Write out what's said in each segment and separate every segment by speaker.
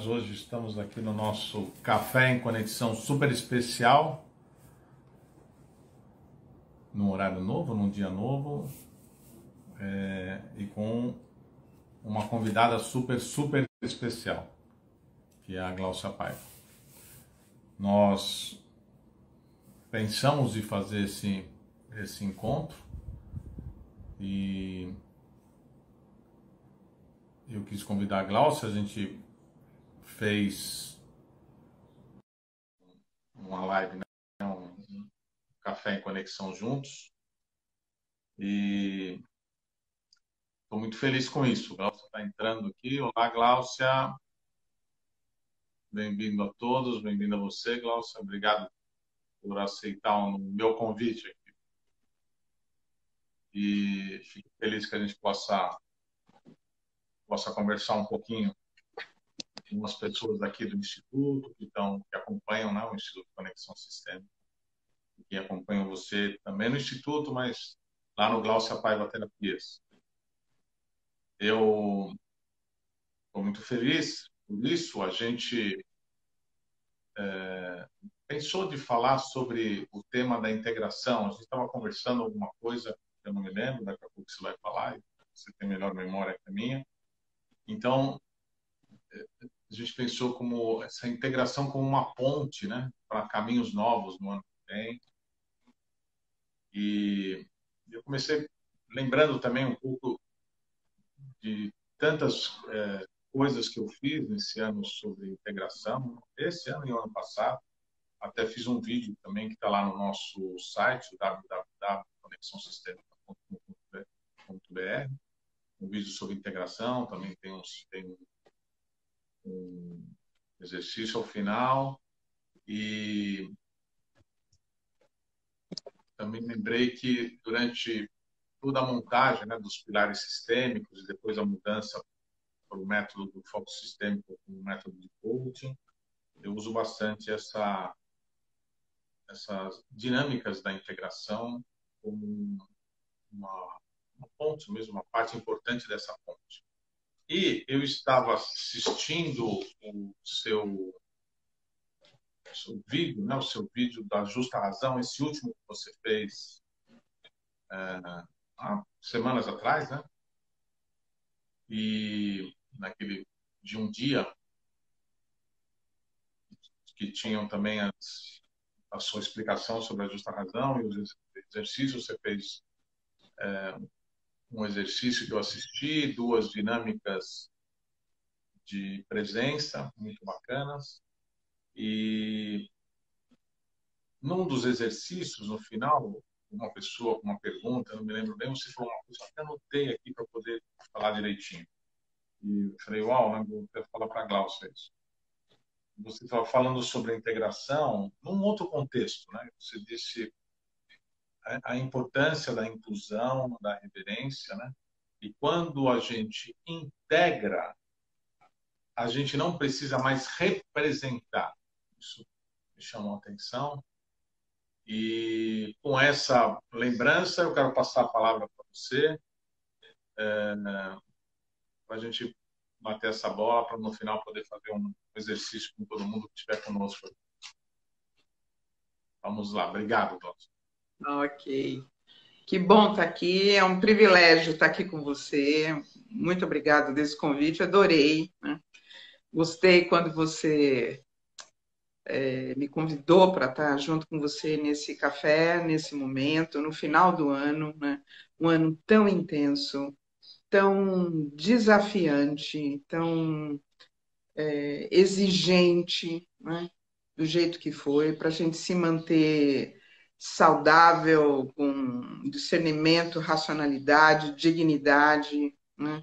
Speaker 1: nós hoje estamos aqui no nosso Café em Conexão super especial, num horário novo, num dia novo, e com uma convidada super especial, que é a Gláucia Paiva. Nós pensamos em fazer esse encontro e eu quis convidar a Gláucia. A gente fez uma live, né? Um café em conexão juntos, e estou muito feliz com isso. A Gláucia está entrando aqui. Olá, Gláucia. Bem-vindo a todos, bem-vindo a você, Gláucia. Obrigado por aceitar o meu convite aqui. E fico feliz que a gente possa conversar um pouquinho com umas pessoas aqui do Instituto que acompanham, né, o Instituto Conexão Sistêmica, que acompanham você também no Instituto, mas lá no Gláucia Paiva Terapias. Eu estou muito feliz por isso. A gente pensou de falar sobre o tema da integração. A gente estava conversando alguma coisa, eu não me lembro, daqui a pouco você vai falar, você tem melhor memória que a minha. Então, a gente pensou como essa integração como uma ponte, né, para caminhos novos no ano que vem. E eu comecei lembrando também um pouco de tantas coisas que eu fiz nesse ano sobre integração, esse ano e o ano passado. Até fiz um vídeo também que está lá no nosso site, www.conexãosistemica.com.br, um vídeo sobre integração. Também tem um exercício ao final. E também lembrei que durante toda a montagem, né, dos pilares sistêmicos e depois a mudança para o método do foco sistêmico como método de coaching, eu uso bastante essas dinâmicas da integração como uma ponte mesmo, uma parte importante dessa ponte. E eu estava assistindo o seu vídeo, né, o seu vídeo da Justa Razão, esse último que você fez há semanas atrás, né? E naquele de um dia, que tinham também a sua explicação sobre a Justa Razão e os exercícios. Você fez um exercício que eu assisti, duas dinâmicas de presença muito bacanas. E num dos exercícios, no final, uma pessoa com uma pergunta, eu não me lembro bem, você falou uma coisa, até anotei aqui para poder falar direitinho. E eu falei, uau, né, vou até falar para a Gláucia isso. Você estava falando sobre a integração num outro contexto, né? Você disse a importância da inclusão, da reverência, né? E quando a gente integra, a gente não precisa mais representar. Isso me chamou a atenção. E com essa lembrança, eu quero passar a palavra para você, para a gente bater essa bola, para no final poder fazer um exercício com todo mundo que estiver conosco. Vamos lá. Obrigado, Gláucia.
Speaker 2: Ok. Que bom estar aqui. É um privilégio estar aqui com você. Muito obrigada desse convite. Adorei, né? Gostei quando você me convidou para estar junto com você nesse café, nesse momento, no final do ano, né? Um ano tão intenso, tão desafiante, tão exigente, né? Do jeito que foi, para a gente se manter saudável, com discernimento, racionalidade, dignidade, né?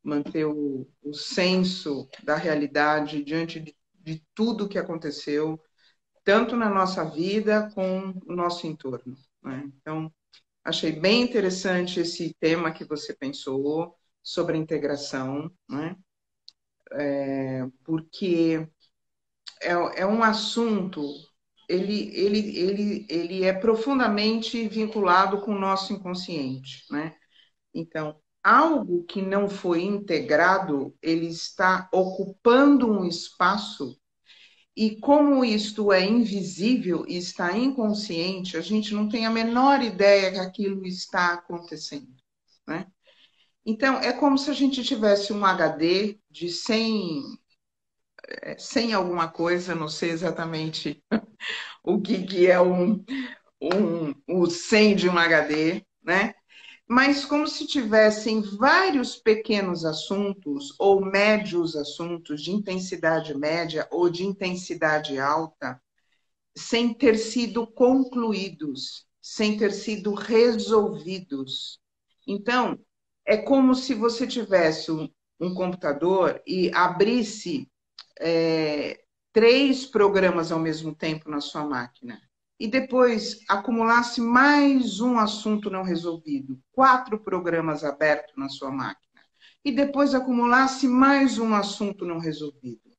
Speaker 2: Manter o senso da realidade diante de tudo que aconteceu, tanto na nossa vida como no nosso entorno, né? Então, achei bem interessante esse tema que você pensou sobre a integração, né? Porque é um assunto, ele é profundamente vinculado com o nosso inconsciente, né? Então, algo que não foi integrado, ele está ocupando um espaço e como isto é invisível e está inconsciente, a gente não tem a menor ideia que aquilo está acontecendo, né? Então, é como se a gente tivesse um HD de 100 alguma coisa, não sei exatamente o que é o 100 de um HD, né? Mas como se tivessem vários pequenos assuntos ou médios assuntos de intensidade média ou de intensidade alta, sem ter sido concluídos, sem ter sido resolvidos. Então, é como se você tivesse um computador e abrisse 3 programas ao mesmo tempo na sua máquina. E depois acumulasse mais um assunto não resolvido, 4 programas abertos na sua máquina. E depois acumulasse mais um assunto não resolvido.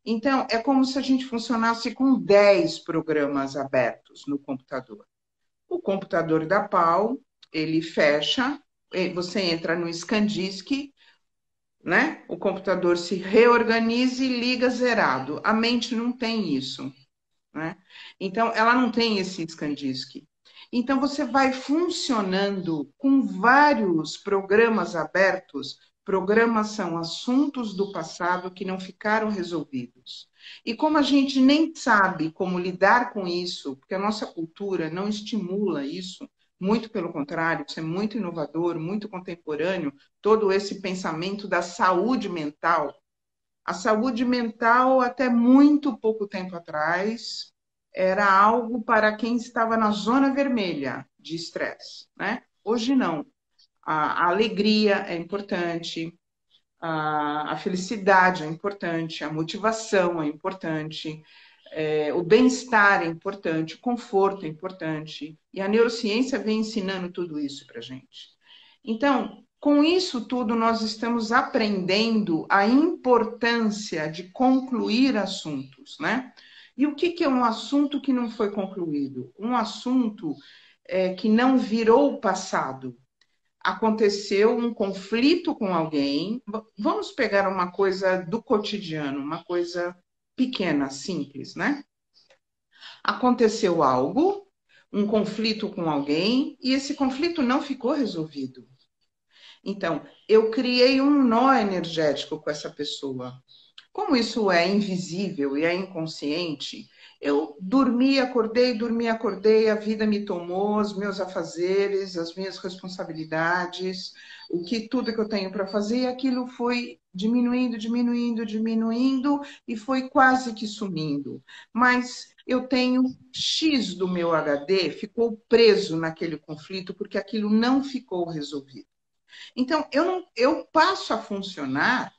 Speaker 2: Então, é como se a gente funcionasse com 10 programas abertos no computador. O computador da pau, ele fecha, você entra no ScanDisk, né? O computador se reorganiza e liga zerado. A mente não tem isso, né? Então, ela não tem esse ScanDisk. Então, você vai funcionando com vários programas abertos. Programas são assuntos do passado que não ficaram resolvidos. E como a gente nem sabe como lidar com isso, porque a nossa cultura não estimula isso, muito pelo contrário, isso é muito inovador, muito contemporâneo, todo esse pensamento da saúde mental. A saúde mental, até muito pouco tempo atrás, era algo para quem estava na zona vermelha de estresse, né? Hoje não. A alegria é importante, a felicidade é importante, a motivação é importante, o bem-estar é importante, o conforto é importante. E a neurociência vem ensinando tudo isso para a gente. Então, com isso tudo, nós estamos aprendendo a importância de concluir assuntos, né? E o que é um assunto que não foi concluído? Um assunto que não virou passado. Aconteceu um conflito com alguém. Vamos pegar uma coisa do cotidiano, uma coisa pequena, simples, né? Aconteceu algo, um conflito com alguém, e esse conflito não ficou resolvido. Então, eu criei um nó energético com essa pessoa. Como isso é invisível e é inconsciente, eu dormi, acordei, a vida me tomou, os meus afazeres, as minhas responsabilidades, tudo que eu tenho para fazer, e aquilo foi diminuindo, diminuindo, diminuindo e foi quase que sumindo. Mas eu tenho X do meu HD, ficou preso naquele conflito porque aquilo não ficou resolvido. Então, eu passo a funcionar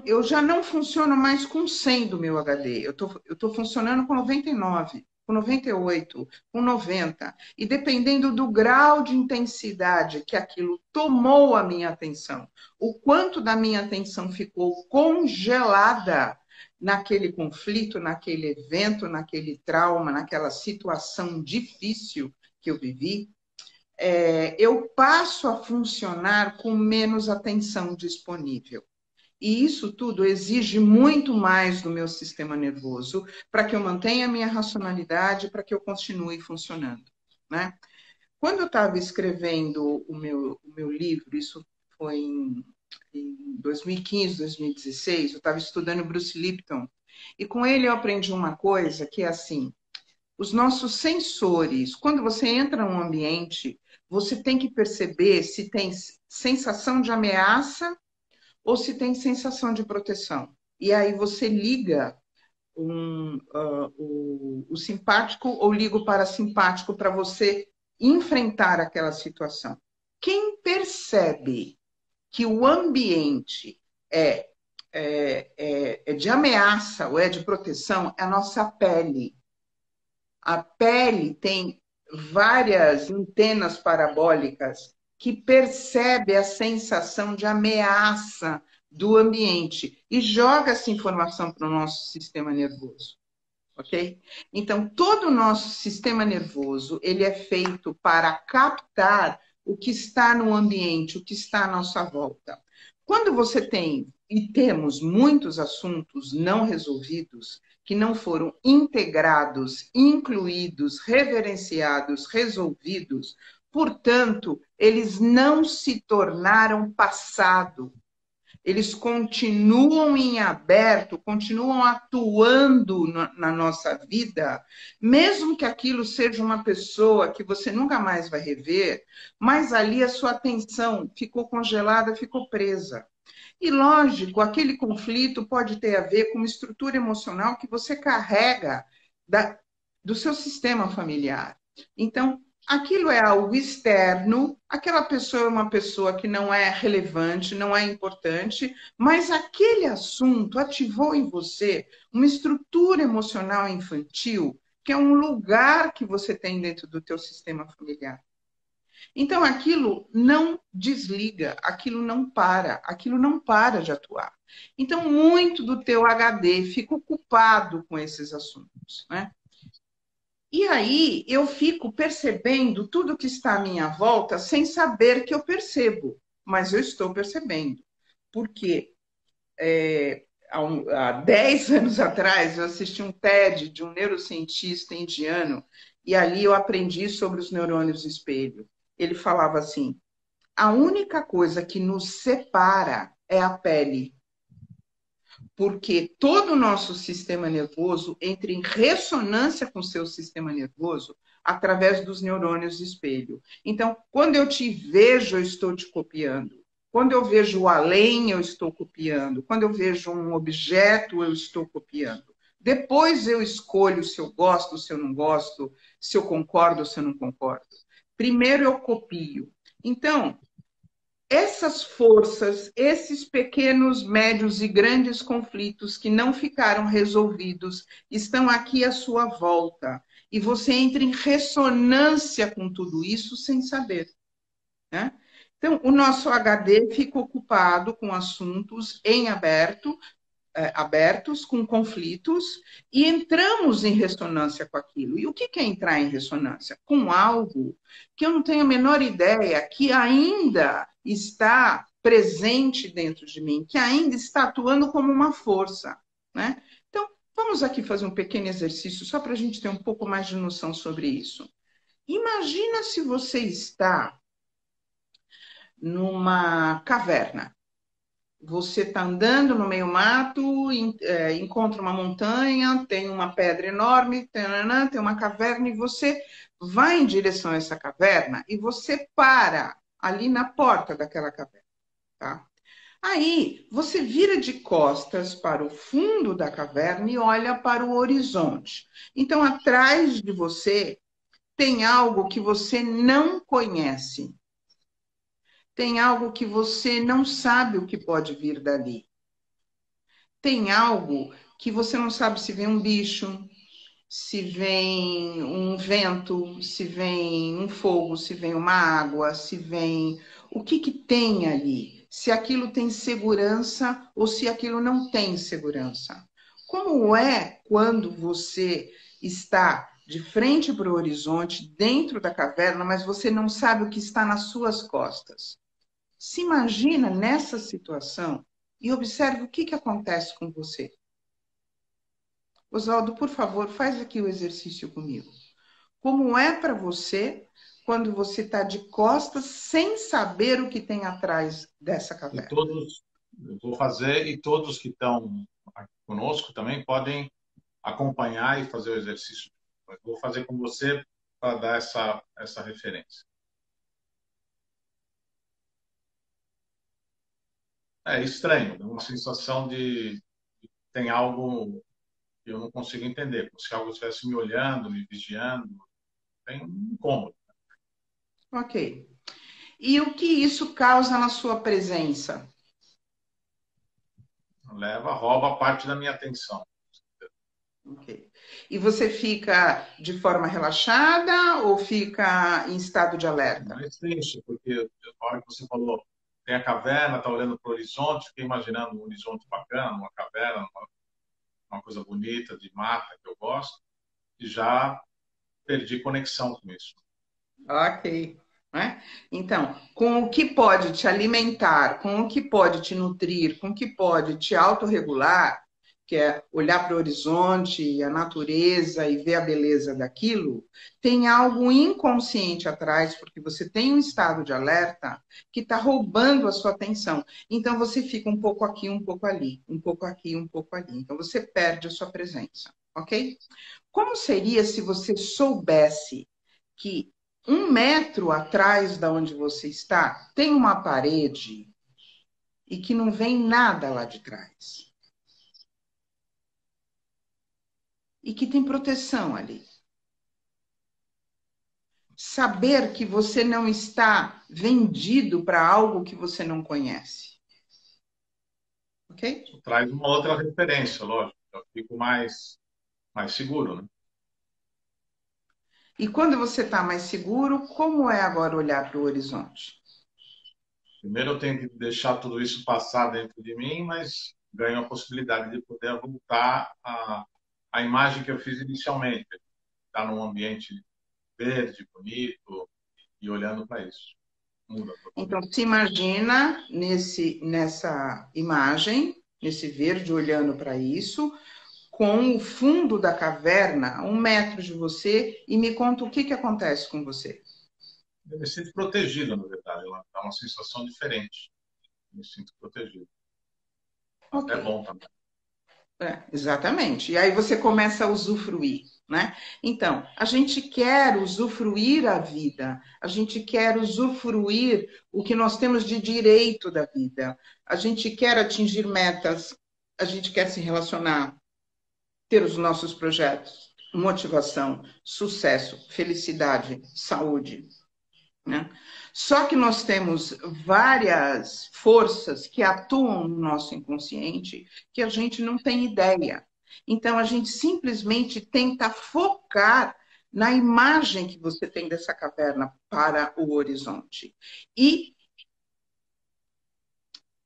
Speaker 2: eu já não funciono mais com 100 do meu HD. Eu tô funcionando com 99, com 98, com 90. E dependendo do grau de intensidade que aquilo tomou a minha atenção, o quanto da minha atenção ficou congelada naquele conflito, naquele evento, naquele trauma, naquela situação difícil que eu vivi, eu passo a funcionar com menos atenção disponível. E isso tudo exige muito mais do meu sistema nervoso para que eu mantenha a minha racionalidade, para que eu continue funcionando, né? Quando eu estava escrevendo o meu livro, isso foi em 2015, 2016, eu estava estudando Bruce Lipton, e com ele eu aprendi uma coisa que é assim, os nossos sensores, quando você entra num ambiente, você tem que perceber se tem sensação de ameaça ou se tem sensação de proteção. E aí você liga o simpático ou liga o parasimpático para você enfrentar aquela situação. Quem percebe que o ambiente é de ameaça ou é de proteção é a nossa pele. A pele tem várias antenas parabólicas que percebe a sensação de ameaça do ambiente e joga essa informação para o nosso sistema nervoso, ok? Então, todo o nosso sistema nervoso, ele é feito para captar o que está no ambiente, o que está à nossa volta. Quando você tem e temos muitos assuntos não resolvidos, que não foram integrados, incluídos, reverenciados, resolvidos, portanto, eles não se tornaram passado. Eles continuam em aberto, continuam atuando na nossa vida, mesmo que aquilo seja uma pessoa que você nunca mais vai rever, mas ali a sua atenção ficou congelada, ficou presa. E, lógico, aquele conflito pode ter a ver com uma estrutura emocional que você carrega do seu sistema familiar. Então, aquilo é algo externo, aquela pessoa é uma pessoa que não é relevante, não é importante, mas aquele assunto ativou em você uma estrutura emocional infantil, que é um lugar que você tem dentro do teu sistema familiar. Então, aquilo não desliga, aquilo não para de atuar. Então, muito do teu HD fica ocupado com esses assuntos, né? E aí eu fico percebendo tudo que está à minha volta sem saber que eu percebo, mas eu estou percebendo. Porque há 10 anos atrás eu assisti um TED de um neurocientista indiano e ali eu aprendi sobre os neurônios espelho. Ele falava assim: a única coisa que nos separa é a pele, porque todo o nosso sistema nervoso entra em ressonância com o seu sistema nervoso através dos neurônios espelho. Então, quando eu te vejo, eu estou te copiando. Quando eu vejo o além, eu estou copiando. Quando eu vejo um objeto, eu estou copiando. Depois eu escolho se eu gosto, se eu não gosto, se eu concordo, se eu não concordo. Primeiro eu copio. Então, essas forças, esses pequenos, médios e grandes conflitos que não ficaram resolvidos, estão aqui à sua volta. E você entra em ressonância com tudo isso sem saber, né? Então, o nosso HD fica ocupado com assuntos em aberto, abertos, com conflitos, e entramos em ressonância com aquilo. E o que é entrar em ressonância? Com algo que eu não tenho a menor ideia, que ainda está presente dentro de mim, que ainda está atuando como uma força, né? Então, vamos aqui fazer um pequeno exercício, só para a gente ter um pouco mais de noção sobre isso. Imagina se você está numa caverna. Você está andando no meio mato, encontra uma montanha, tem uma pedra enorme, tem uma caverna, e você vai em direção a essa caverna e você para ali na porta daquela caverna, tá? Aí você vira de costas para o fundo da caverna e olha para o horizonte. Então, atrás de você tem algo que você não conhece. Tem algo que você não sabe o que pode vir dali. Tem algo que você não sabe se vem um bicho, se vem um vento, se vem um fogo, se vem uma água, se vem... O que tem ali? Se aquilo tem segurança ou se aquilo não tem segurança. Como é quando você está de frente para o horizonte, dentro da caverna, mas você não sabe o que está nas suas costas? Se imagina nessa situação e observe o que acontece com você. Oswaldo, por favor, faz aqui o exercício comigo. Como é para você quando você está de costas sem saber o que tem atrás dessa
Speaker 1: E
Speaker 2: caverna?
Speaker 1: todos, eu vou fazer, e todos que estão aqui conosco também podem acompanhar e fazer o exercício. Eu vou fazer com você para dar essa referência. É estranho, é uma sensação de tem algo que eu não consigo entender, como se algo estivesse me olhando, me vigiando, tem um incômodo.
Speaker 2: Ok. E o que isso causa na sua presença?
Speaker 1: Rouba parte da minha atenção.
Speaker 2: Ok. E você fica de forma relaxada ou fica em estado de alerta?
Speaker 1: Mas tem isso, porque a hora que você falou, tem a caverna, está olhando para o horizonte, fiquei imaginando um horizonte bacana, uma caverna, uma coisa bonita, de mata, que eu gosto, e já perdi conexão com isso.
Speaker 2: Ok. né? Então, com o que pode te alimentar, com o que pode te nutrir, com o que pode te autorregular, que é olhar para o horizonte, a natureza e ver a beleza daquilo, tem algo inconsciente atrás, porque você tem um estado de alerta que está roubando a sua atenção. Então, você fica um pouco aqui, um pouco ali, um pouco aqui, um pouco ali. Então, você perde a sua presença, ok? Como seria se você soubesse que 1 metro atrás da onde você está tem uma parede e que não vem nada lá de trás e que tem proteção ali? Saber que você não está vendido para algo que você não conhece, ok?
Speaker 1: Isso traz uma outra referência, lógico. Eu fico mais seguro, né?
Speaker 2: E quando você está mais seguro, como é agora olhar para o horizonte?
Speaker 1: Primeiro eu tenho que deixar tudo isso passar dentro de mim, mas ganho a possibilidade de poder voltar à imagem que eu fiz inicialmente. Estar num ambiente verde, bonito e olhando para isso. Muda
Speaker 2: Então,
Speaker 1: totalmente.
Speaker 2: se imagina nessa imagem, nesse verde olhando para isso, com o fundo da caverna a 1 metro de você, e me conta o que acontece com você.
Speaker 1: Eu me sinto protegido, na verdade. É uma sensação diferente. Eu me sinto protegido.
Speaker 2: Ok,
Speaker 1: Até bom também.
Speaker 2: exatamente. E aí você começa a usufruir, né? Então, a gente quer usufruir a vida, a gente quer usufruir o que nós temos de direito da vida, a gente quer atingir metas, a gente quer se relacionar, ter os nossos projetos, motivação, sucesso, felicidade, saúde, né? Só que nós temos várias forças que atuam no nosso inconsciente que a gente não tem ideia. Então, a gente simplesmente tenta focar na imagem que você tem dessa caverna para o horizonte. E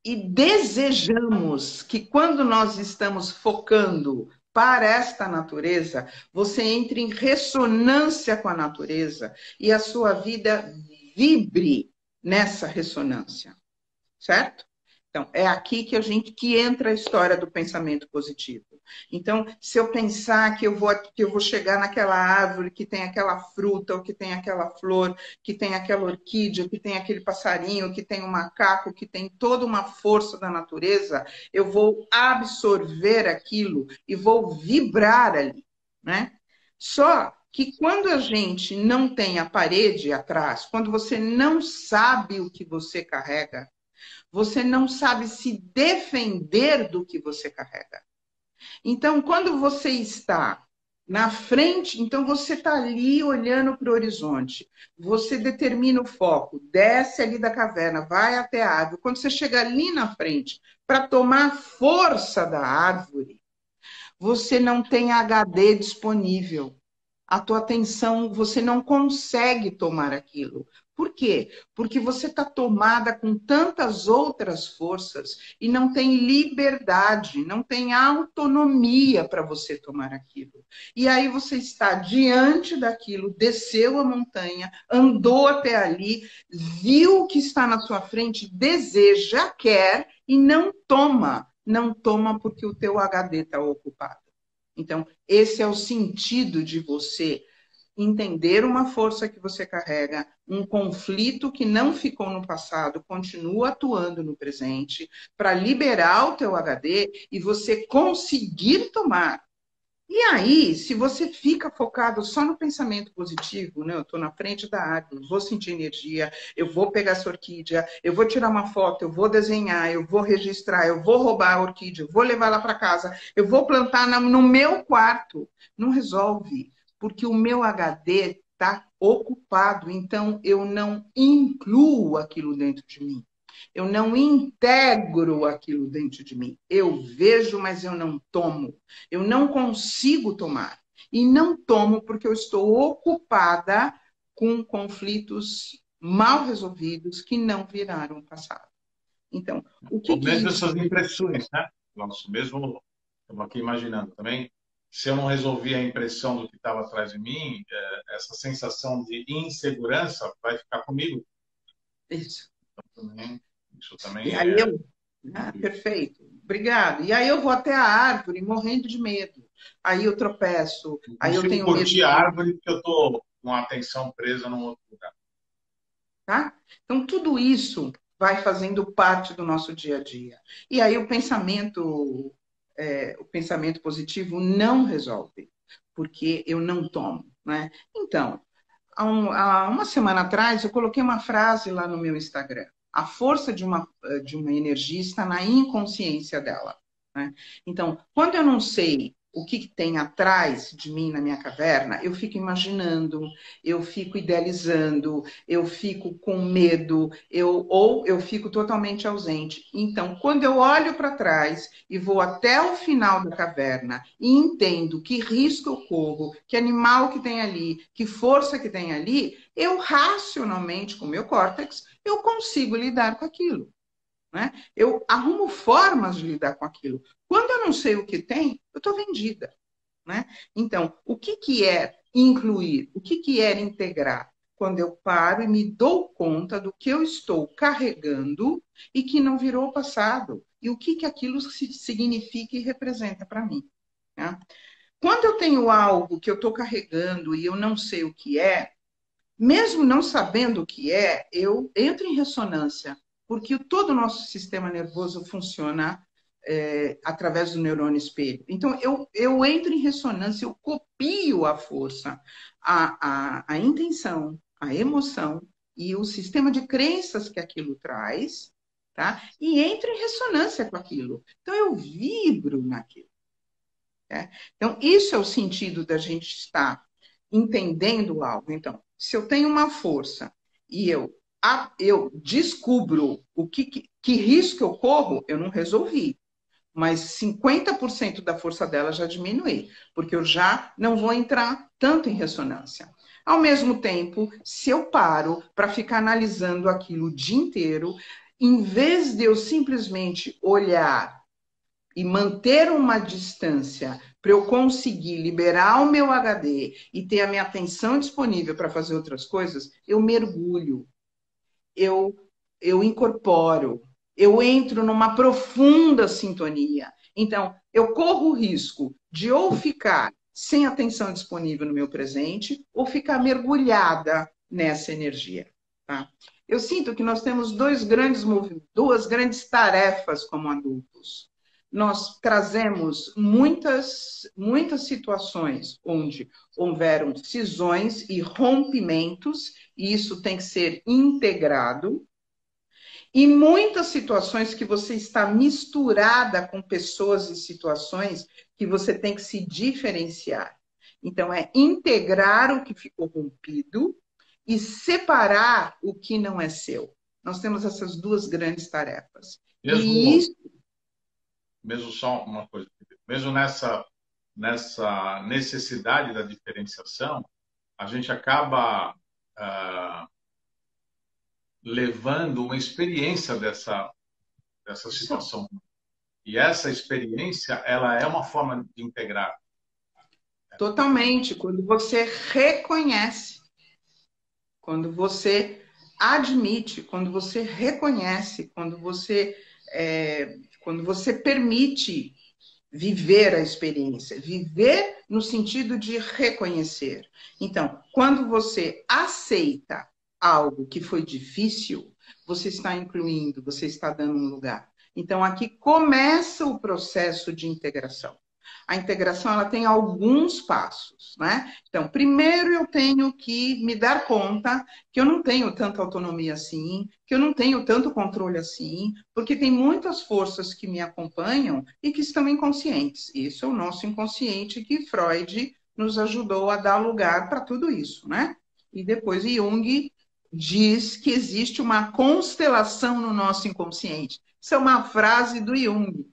Speaker 2: desejamos que, quando nós estamos focando para esta natureza, você entre em ressonância com a natureza e a sua vida vibre nessa ressonância, certo? Então, é aqui que entra a história do pensamento positivo. Então, se eu pensar que eu vou chegar naquela árvore que tem aquela fruta, ou que tem aquela flor, que tem aquela orquídea, que tem aquele passarinho, que tem um macaco, que tem toda uma força da natureza, eu vou absorver aquilo e vou vibrar ali, né? Só que quando a gente não tem a parede atrás, quando você não sabe o que você carrega, você não sabe se defender do que você carrega. Então, quando você está na frente, então você está ali olhando para o horizonte, você determina o foco, desce ali da caverna, vai até a árvore. Quando você chega ali na frente para tomar força da árvore, você não tem HD disponível. A tua atenção, você não consegue tomar aquilo. Por quê? Porque você está tomada com tantas outras forças e não tem liberdade, não tem autonomia para você tomar aquilo. E aí você está diante daquilo, desceu a montanha, andou até ali, viu o que está na sua frente, deseja, quer e não toma. Não toma porque o teu HD está ocupado. Então, esse é o sentido de você entender uma força que você carrega, um conflito que não ficou no passado, continua atuando no presente, para liberar o teu HD e você conseguir tomar. E aí, se você fica focado só no pensamento positivo, né? Eu estou na frente da árvore, vou sentir energia, eu vou pegar essa orquídea, eu vou tirar uma foto, eu vou desenhar, eu vou registrar, eu vou roubar a orquídea, eu vou levar lá para casa, eu vou plantar no meu quarto. Não resolve, porque o meu HD está ocupado, então eu não incluo aquilo dentro de mim. Eu não integro aquilo dentro de mim. Eu vejo, mas eu não tomo. Eu não consigo tomar. E não tomo porque eu estou ocupada com conflitos mal resolvidos que não viraram passado. Então, o que
Speaker 1: Ou
Speaker 2: que
Speaker 1: mesmo
Speaker 2: isso...
Speaker 1: essas impressões, né? Nosso mesmo, estamos aqui imaginando também, se eu não resolvi a impressão do que estava atrás de mim, essa sensação de insegurança vai ficar comigo.
Speaker 2: Isso.
Speaker 1: Isso
Speaker 2: E
Speaker 1: também
Speaker 2: aí
Speaker 1: é.
Speaker 2: eu, perfeito, obrigado. E aí eu vou até a árvore morrendo de medo. Aí eu tropeço,
Speaker 1: Não
Speaker 2: aí eu
Speaker 1: consigo
Speaker 2: tenho medo
Speaker 1: curtir a
Speaker 2: de,
Speaker 1: árvore porque eu estou com a atenção presa num outro lugar.
Speaker 2: tá? Então tudo isso vai fazendo parte do nosso dia a dia. E aí o pensamento positivo não resolve, porque eu não tomo, né? Então, há uma semana atrás, eu coloquei uma frase lá no meu Instagram. A força de uma energia está na inconsciência dela. Né? Então, quando eu não sei o que tem atrás de mim na minha caverna, eu fico imaginando, eu fico idealizando, eu fico com medo, ou eu fico totalmente ausente. Então, quando eu olho para trás e vou até o final da caverna e entendo que risco eu corro, que animal que tem ali, que força que tem ali, eu racionalmente, com o meu córtex, eu consigo lidar com aquilo. Né? Eu arrumo formas de lidar com aquilo. Quando eu não sei o que tem, eu estou vendida. Né? Então, o que é incluir? O que é integrar? Quando eu paro e me dou conta do que eu estou carregando e que não virou passado. E o que aquilo significa e representa para mim. Né? Quando eu tenho algo que eu estou carregando e eu não sei o que é, mesmo não sabendo o que é, eu entro em ressonância, porque todo o nosso sistema nervoso funciona através do neurônio espelho. Então, eu entro em ressonância, eu copio a força, a intenção, a emoção e o sistema de crenças que aquilo traz, tá? E entro em ressonância com aquilo. Então, eu vibro naquilo. Né? Então, isso é o sentido da gente estar entendendo algo. Então, se eu tenho uma força e eu descubro que risco eu corro, eu não resolvi. Mas 50% da força dela já diminui, porque eu já não vou entrar tanto em ressonância. Ao mesmo tempo, se eu paro para ficar analisando aquilo o dia inteiro, em vez de eu simplesmente olhar e manter uma distância para eu conseguir liberar o meu HD e ter a minha atenção disponível para fazer outras coisas, eu mergulho, eu, eu incorporo, eu entro numa profunda sintonia. Então, eu corro o risco de ou ficar sem atenção disponível no meu presente ou ficar mergulhada nessa energia. Tá? Eu sinto que nós temos duas grandes tarefas como adultos. Nós trazemos muitas situações onde houveram cisões e rompimentos, e isso tem que ser integrado, e muitas situações que você está misturada com pessoas e situações que você tem que se diferenciar. Então, é integrar o que ficou rompido e separar o que não é seu. Nós temos essas duas grandes tarefas. E
Speaker 1: Mesmo,
Speaker 2: isso
Speaker 1: mesmo só uma coisa, mesmo nessa necessidade da diferenciação, a gente acaba levando uma experiência dessa situação. E essa experiência, ela é uma forma de integrar.
Speaker 2: totalmente, quando você reconhece, quando você admite, quando você reconhece, quando você permite viver a experiência, viver no sentido de reconhecer. Então, quando você aceita algo que foi difícil, você está incluindo, você está dando um lugar. Então, aqui começa o processo de integração. A integração ela tem alguns passos, né? Então, primeiro eu tenho que me dar conta que eu não tenho tanta autonomia assim, que eu não tenho tanto controle assim, porque tem muitas forças que me acompanham e que estão inconscientes. Isso é o nosso inconsciente que Freud nos ajudou a dar lugar para tudo isso, né? E depois Jung diz que existe uma constelação no nosso inconsciente. Isso é uma frase do Jung.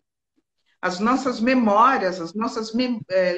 Speaker 2: As nossas memórias, as nossas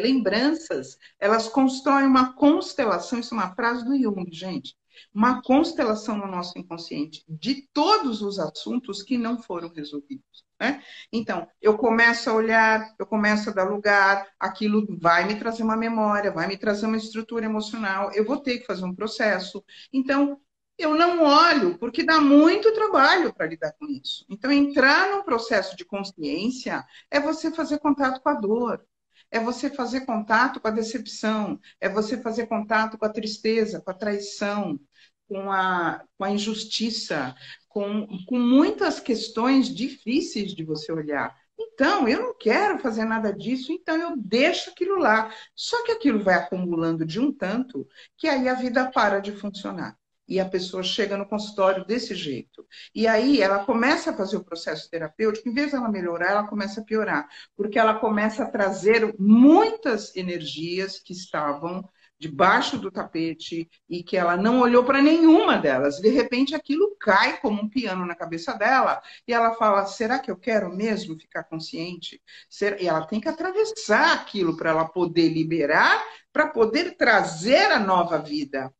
Speaker 2: lembranças, elas constroem uma constelação. Isso é uma frase do Jung, gente. uma constelação no nosso inconsciente de todos os assuntos que não foram resolvidos. Né? Então, eu começo a olhar, eu começo a dar lugar, aquilo vai me trazer uma memória, vai me trazer uma estrutura emocional, eu vou ter que fazer um processo. Então, eu não olho, porque dá muito trabalho para lidar com isso. Então, entrar num processo de consciência é você fazer contato com a dor, é você fazer contato com a decepção, é você fazer contato com a tristeza, com a traição, com a injustiça, com muitas questões difíceis de você olhar. Então, eu não quero fazer nada disso, então eu deixo aquilo lá. Só que aquilo vai acumulando de um tanto que aí a vida para de funcionar. E a pessoa chega no consultório desse jeito. E aí ela começa a fazer o processo terapêutico, em vez de ela melhorar, ela começa a piorar, porque ela começa a trazer muitas energias que estavam debaixo do tapete e que ela não olhou para nenhuma delas. De repente, aquilo cai como um piano na cabeça dela e ela fala: será que eu quero mesmo ficar consciente? E ela tem que atravessar aquilo para ela poder liberar, para poder trazer a nova vida,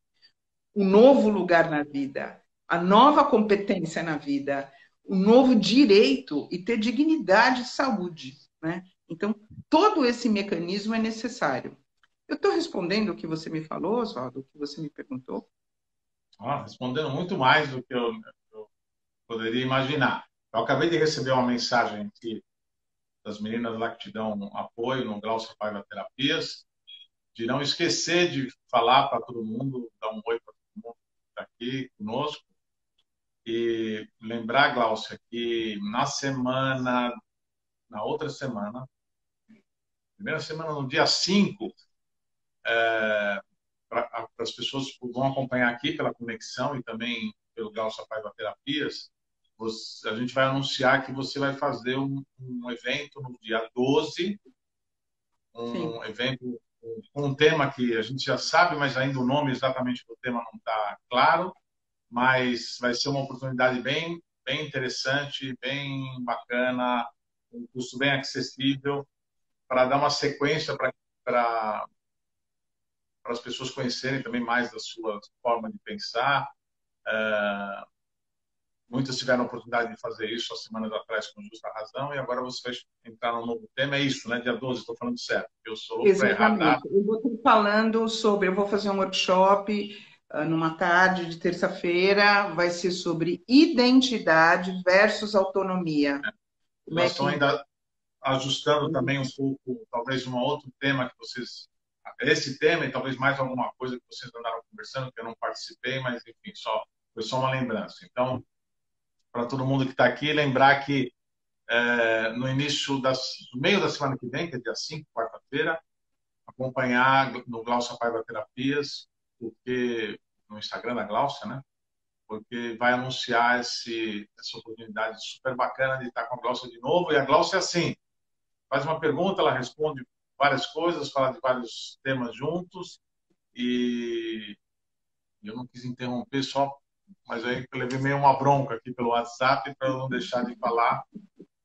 Speaker 2: o novo lugar na vida, a nova competência na vida, o novo direito e ter dignidade e saúde. Né? Então, todo esse mecanismo é necessário. Eu estou respondendo o que você me falou, Oswaldo, o que você me perguntou?
Speaker 1: Respondendo muito mais do que eu poderia imaginar. Eu acabei de receber uma mensagem aqui das meninas lá que te dão um apoio no Glaucia Paiva Terapias, de não esquecer de falar para todo mundo, dar um oi para todo mundo que está aqui conosco, e lembrar, Glaucia, que na outra semana, primeira semana, no dia 5, para as pessoas que vão acompanhar aqui pela conexão e também pelo Glaucia Paiva Terapias, a gente vai anunciar que você vai fazer um evento no dia 12,
Speaker 2: Sim.
Speaker 1: evento com um tema que a gente já sabe, mas ainda o nome exatamente do tema não está claro, mas vai ser uma oportunidade bem interessante, bem bacana, um custo bem acessível, para dar uma sequência para as pessoas conhecerem também mais da sua forma de pensar. Muitas tiveram a oportunidade de fazer isso há semanas atrás com justa razão, e agora você vai entrar num novo tema. É isso, né? Dia 12, estou falando certo. Eu sou louco para errar a
Speaker 2: Exatamente.
Speaker 1: data.
Speaker 2: Eu vou estar falando sobre. Eu vou fazer um workshop numa tarde de terça-feira. Vai ser sobre identidade versus autonomia. Como
Speaker 1: Nós
Speaker 2: é
Speaker 1: estamos
Speaker 2: que.
Speaker 1: ainda ajustando também um pouco, talvez um outro tema que vocês, esse tema e talvez mais alguma coisa que vocês andaram conversando, que eu não participei, mas enfim, foi só uma lembrança. Então, para todo mundo que está aqui, lembrar que no meio da semana que vem, que é dia 5, quarta-feira, acompanhar no Glaucia Paiva Terapias, porque no Instagram da Glaucia, né? Porque vai anunciar essa oportunidade super bacana de estar com a Glaucia de novo. E a Glaucia, assim, faz uma pergunta, ela responde várias coisas, fala de vários temas juntos, e eu não quis interromper só, mas aí eu levei meio uma bronca aqui pelo WhatsApp para não deixar de falar,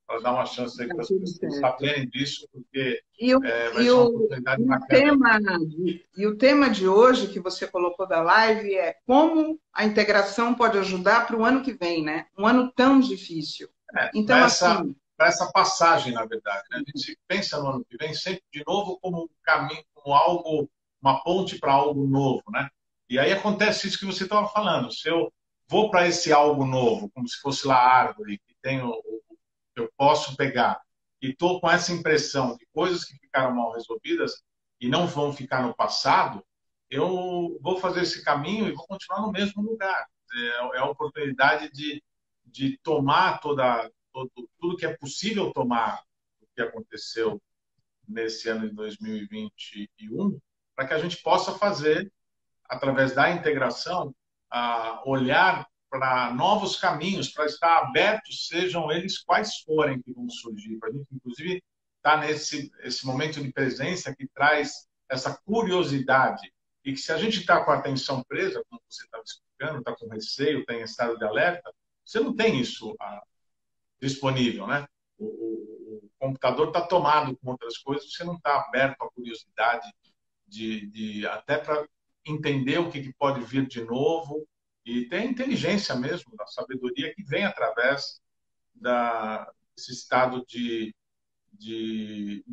Speaker 1: para dar uma chance aí
Speaker 2: está
Speaker 1: para as
Speaker 2: tudo
Speaker 1: pessoas
Speaker 2: certo?
Speaker 1: saberem disso, porque
Speaker 2: E o,
Speaker 1: vai
Speaker 2: e
Speaker 1: ser uma
Speaker 2: o,
Speaker 1: oportunidade
Speaker 2: e o
Speaker 1: bacana aí.
Speaker 2: tema de hoje que você colocou da live é como a integração pode ajudar para o ano que vem, né? Um ano tão difícil. Então, assim,
Speaker 1: Para essa passagem, na verdade, né? A gente pensa no ano que vem sempre de novo como um caminho, como algo, uma ponte para algo novo, né? E aí acontece isso que você estava falando. Se eu vou para esse algo novo, como se fosse lá a árvore, que tem que eu posso pegar, e estou com essa impressão de coisas que ficaram mal resolvidas e não vão ficar no passado, eu vou fazer esse caminho e vou continuar no mesmo lugar. É a oportunidade de tomar tudo que é possível tomar do que aconteceu nesse ano de 2021, para que a gente possa fazer, através da integração, olhar para novos caminhos, para estar abertos, sejam eles quais forem que vão surgir, para a gente, inclusive, estar esse momento de presença que traz essa curiosidade, e que se a gente está com a atenção presa, como você estava explicando, está com receio, está em estado de alerta, você não tem isso disponível, né? O computador está tomado com outras coisas, você não está aberto à curiosidade até para entender o que pode vir de novo e ter a inteligência mesmo, a sabedoria que vem através desse estado de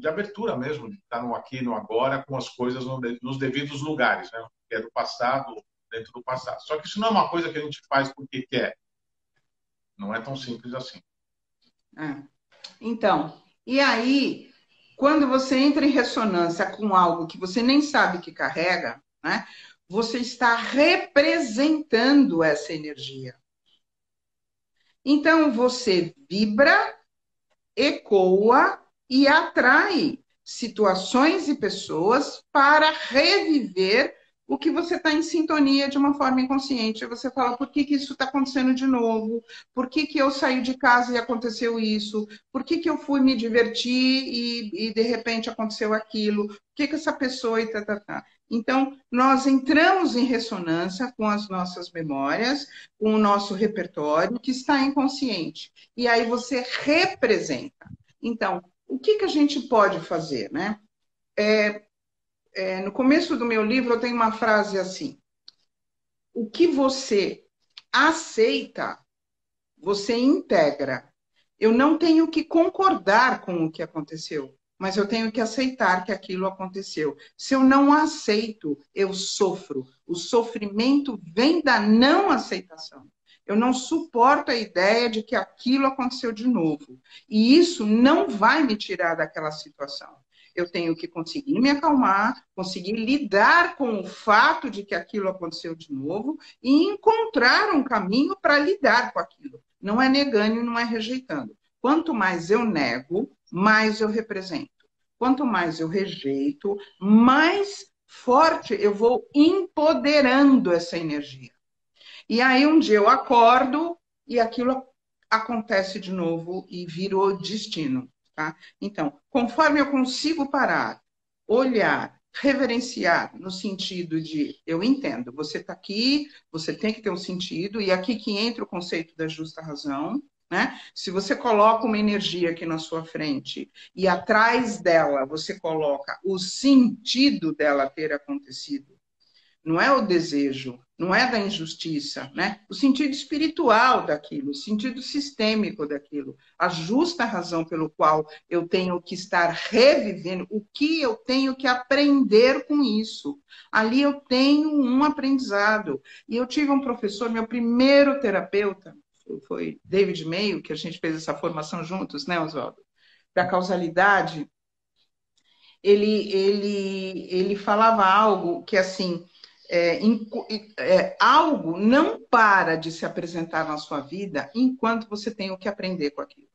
Speaker 1: abertura mesmo, de estar no aqui e no agora, com as coisas nos devidos lugares, né? Que é do passado, dentro do passado. Só que isso não é uma coisa que a gente faz porque quer. Não é tão simples assim.
Speaker 2: Então, e aí, quando você entra em ressonância com algo que você nem sabe que carrega, né? Você está representando essa energia. Então, você vibra, ecoa e atrai situações e pessoas para reviver o que você está em sintonia de uma forma inconsciente. Você fala, por que isso está acontecendo de novo? Por que eu saí de casa e aconteceu isso? Por que eu fui me divertir e de repente aconteceu aquilo? Por que essa pessoa e tá. Então, nós entramos em ressonância com as nossas memórias, com o nosso repertório, que está inconsciente. E aí você representa. Então, o que a gente pode fazer, né? No começo do meu livro, eu tenho uma frase assim: o que você aceita, você integra. Eu não tenho que concordar com o que aconteceu, mas eu tenho que aceitar que aquilo aconteceu. Se eu não aceito, eu sofro. O sofrimento vem da não aceitação. Eu não suporto a ideia de que aquilo aconteceu de novo. E isso não vai me tirar daquela situação. Eu tenho que conseguir me acalmar, conseguir lidar com o fato de que aquilo aconteceu de novo e encontrar um caminho para lidar com aquilo. Não é negando e não é rejeitando. Quanto mais eu nego, mais eu represento. Quanto mais eu rejeito, mais forte eu vou empoderando essa energia. E aí um dia eu acordo e aquilo acontece de novo e virou destino. Tá? Então, conforme eu consigo parar, olhar, reverenciar, no sentido de, eu entendo, você está aqui, você tem que ter um sentido, e aqui que entra o conceito da justa razão, né? Se você coloca uma energia aqui na sua frente e atrás dela você coloca o sentido dela ter acontecido, não é o desejo, não é da injustiça, né? O sentido espiritual daquilo, o sentido sistêmico daquilo, a justa razão pelo qual eu tenho que estar revivendo, o que eu tenho que aprender com isso. Ali eu tenho um aprendizado. E eu tive um professor, meu primeiro terapeuta, foi David Mayo, que a gente fez essa formação juntos, né, Oswaldo? Da causalidade. Ele falava algo que, assim, algo não para de se apresentar na sua vida enquanto você tem o que aprender com aquilo.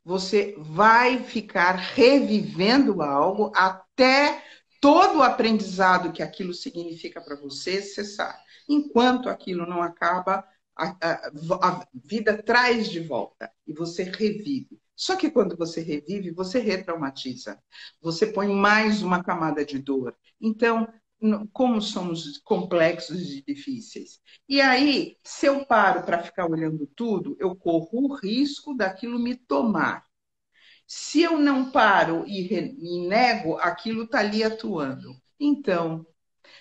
Speaker 2: Você vai ficar revivendo algo até todo o aprendizado que aquilo significa para você cessar. Enquanto aquilo não acaba, a vida traz de volta e você revive. Só que quando você revive, você retraumatiza. Você põe mais uma camada de dor. Então, como somos complexos e difíceis. E aí, se eu paro para ficar olhando tudo, eu corro o risco daquilo me tomar. Se eu não paro e nego, aquilo está ali atuando. Então,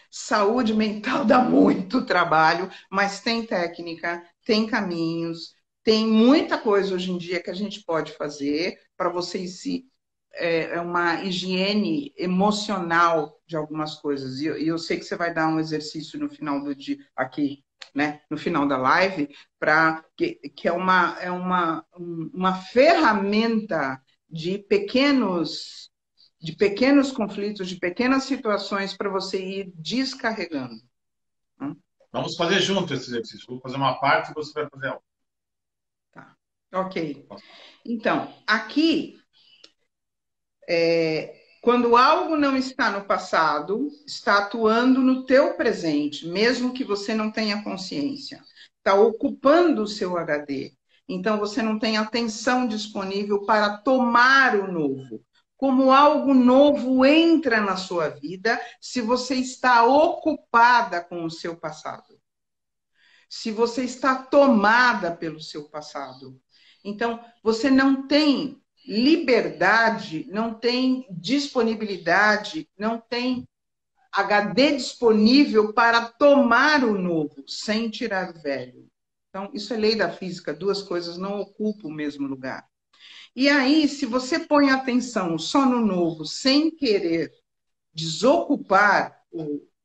Speaker 2: saúde mental dá muito trabalho, mas tem técnica, tem caminhos, tem muita coisa hoje em dia que a gente pode fazer para você se uma higiene emocional de algumas coisas. E eu sei que você vai dar um exercício no final do dia, aqui, né, no final da live, que é uma ferramenta de pequenos conflitos, de pequenas situações para você ir descarregando.
Speaker 1: Vamos fazer junto esse exercício. Vou fazer uma parte e você vai fazer outra.
Speaker 2: Tá. Ok. Então, aqui, quando algo não está no passado, está atuando no teu presente, mesmo que você não tenha consciência. Está ocupando o seu HD. Então, você não tem atenção disponível para tomar o novo. Como algo novo entra na sua vida se você está ocupada com o seu passado. Se você está tomada pelo seu passado. Então, você não tem liberdade, não tem disponibilidade, não tem HD disponível para tomar o novo, sem tirar o velho. Então, isso é lei da física, duas coisas não ocupam o mesmo lugar. E aí, se você põe atenção só no novo, sem querer desocupar